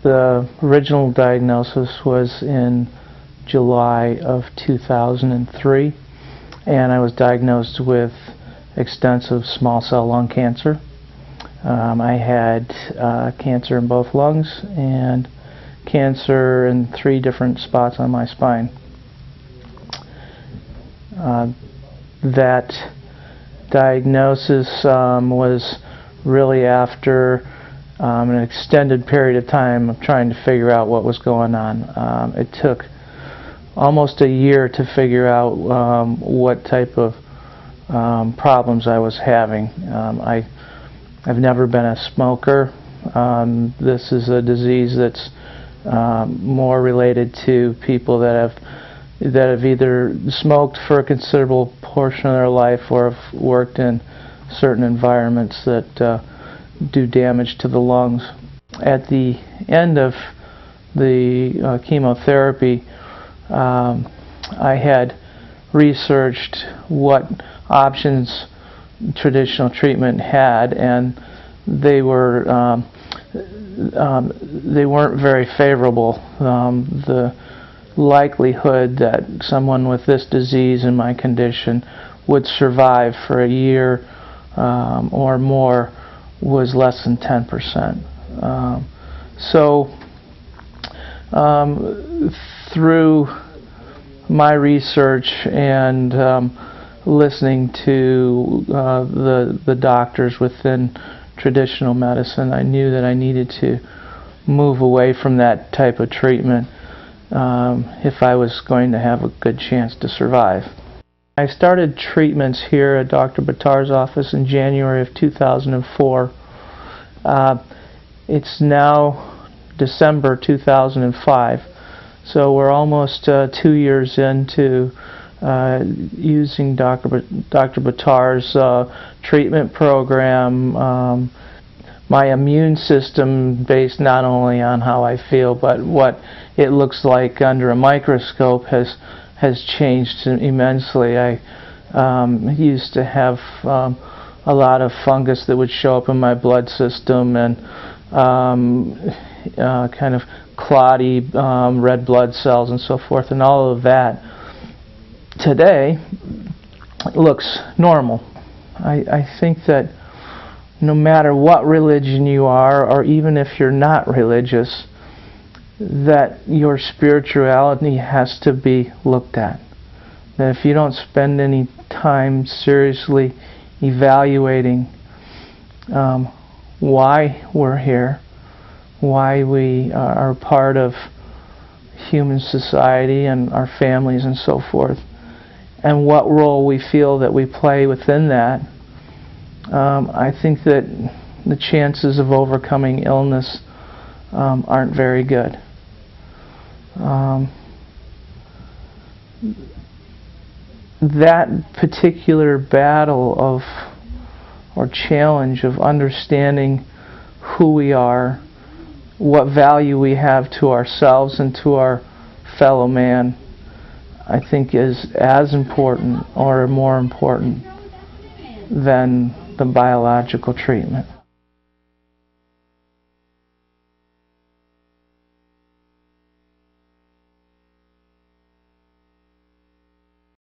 The original diagnosis was in July of 2003, and I was diagnosed with extensive small cell lung cancer. I had cancer in both lungs and cancer in 3 different spots on my spine. That diagnosis was really after an extended period of time of trying to figure out what was going on. It took almost a year to figure out what type of problems I was having. I've never been a smoker. This is a disease that's more related to people that have either smoked for a considerable portion of their life or have worked in certain environments that do damage to the lungs. At the end of the chemotherapy, I had researched what options traditional treatment had, and they weren't very favorable. The likelihood that someone with this disease and my condition would survive for a year or more was less than 10%. Through my research and listening to the doctors within traditional medicine, I knew that I needed to move away from that type of treatment if I was going to have a good chance to survive. I started treatments here at Dr. Buttar's office in January of 2004. It's now December 2005, so we're almost 2 years into using Dr. Buttar's treatment program. My immune system, based not only on how I feel but what it looks like under a microscope, has changed immensely. I used to have a lot of fungus that would show up in my blood system, and kind of clotty red blood cells and so forth, and all of that today looks normal. I think that no matter what religion you are, or even if you're not religious, that your spirituality has to be looked at. That if you don't spend any time seriously evaluating why we're here, why we are part of human society and our families and so forth, and what role we feel that we play within that, I think that the chances of overcoming illness aren't very good. That particular battle of, or challenge of, understanding who we are, what value we have to ourselves and to our fellow man, I think is as important or more important than the biological treatment.